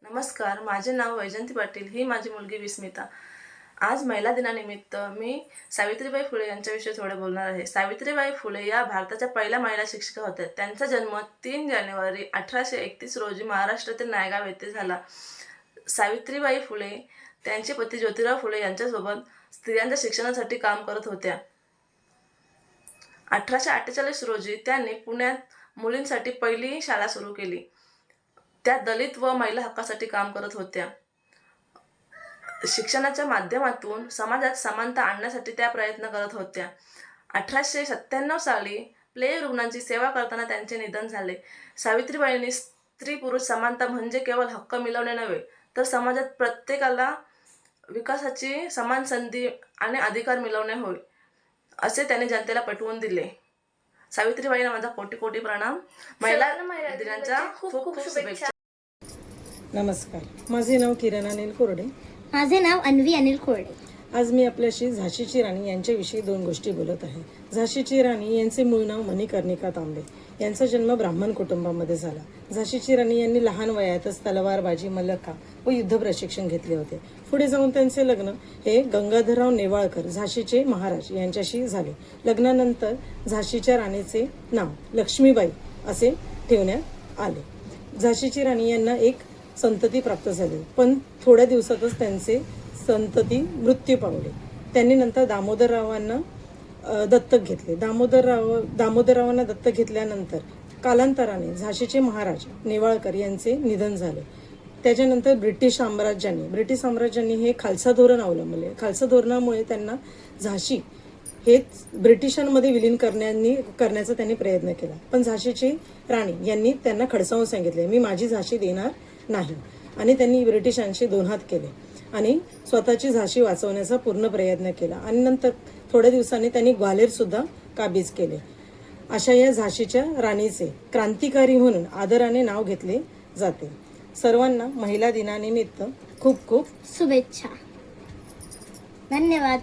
नमस्कार, माझे नाव वैजंती पाटील. ही माझी मुलगी विस्मिता. आज महिला दिनानिमित्त मी सावित्रीबाई फुले यांच्याविषयी थोडे बोलणार आहे. सावित्रीबाई फुले या भारताच्या पहिल्या महिला शिक्षिका होत्या. त्यांचा जन्म 3 जानेवारी 1831 रोजी महाराष्ट्रातील नायगाव येथे झाला. सावित्रीबाई फुले त्यांचे पती ज्योतिराव फुले यांच्यासोबत स्त्रियांच्या शिक्षणासाठी काम करत होत्या. 1848 रोजी त्यांनी पुण्यात मुलींसाठी पहिली शाळा सुरू केली. त्या दलित व महिला हक्कासाठी काम करत होत्या. शिक्षणाच्या माध्यमातून समाजात समानता आणण्यासाठी त्या प्रयत्न करत होत्या. 1897 साली प्लेग रुग्णांची सेवा करताना त्यांचे निधन झाले. सावित्रीबाईंनी स्त्री पुरुष समानता म्हणजे केवळ हक्क मिळवणे नव्हे, तर समाजात प्रत्येकाला विकासाची समान संधी आणि अधिकार मिळवणे होय, असे त्यांनी जनतेला पटवून दिले. सावित्रीबाईंना माझा कोटी कोटी प्रणाम. महिला दिनाच्या खूप खूप शुभेच्छा. नमस्कार, माझे नाव किरण अनिल कोरडे. माझे नाव अन्वी अनिल खोरडे. आज मी आपल्याशी झाशीची राणी यांच्याविषयी 2 गोष्टी बोलत आहे. झाशीची राणी यांचे मूळ नाव मणिकर्णिका तांबे. यांचा जन्म ब्राह्मण कुटुंबामध्ये झाला. झाशीची राणी यांनी लहान वयातच तलवारबाजी, मल्लखा व युद्ध प्रशिक्षण घेतले होते. पुढे जाऊन त्यांचे लग्न हे गंगाधरराव नेवाळकर झाशीचे महाराज यांच्याशी झाले. लग्नानंतर झाशीच्या राणीचे नाव लक्ष्मीबाई असे ठेवण्यात आले. झाशीची राणी यांना एक संतती प्राप्त झाली, पण थोड्या दिवसातच त्यांचे संतती मृत्यू पावले. त्यांनी नंतर दामोदररावांना दत्तक घेतले. दामोदररावांना दत्तक घेतल्यानंतर कालांतराने झाशीचे महाराज नेवाळकर यांचे निधन झाले. त्याच्यानंतर ब्रिटिश साम्राज्यांनी हे खालसा धोरण अवलंबले. खालसा धोरणामुळे त्यांना झाशी हेच ब्रिटिशांमध्ये विलीन करण्याचा त्यांनी प्रयत्न केला. पण झाशीची राणी यांनी त्यांना खडसावून सांगितले, मी माझी झाशी देणार नाही. आणि त्यांनी ब्रिटिशांशी 2 हात केले आणि स्वतःची झाशी वाचवण्याचा पूर्ण प्रयत्न केला. आणि नंतर थोड्या दिवसांनी त्यांनी ग्वाल्हेर सुद्धा काबीज केले. अशा या झाशीच्या राणीचे क्रांतिकारी म्हणून आदराने नाव घेतले जाते. सर्वांना महिला दिनानिमित्त खूप खूप शुभेच्छा. धन्यवाद.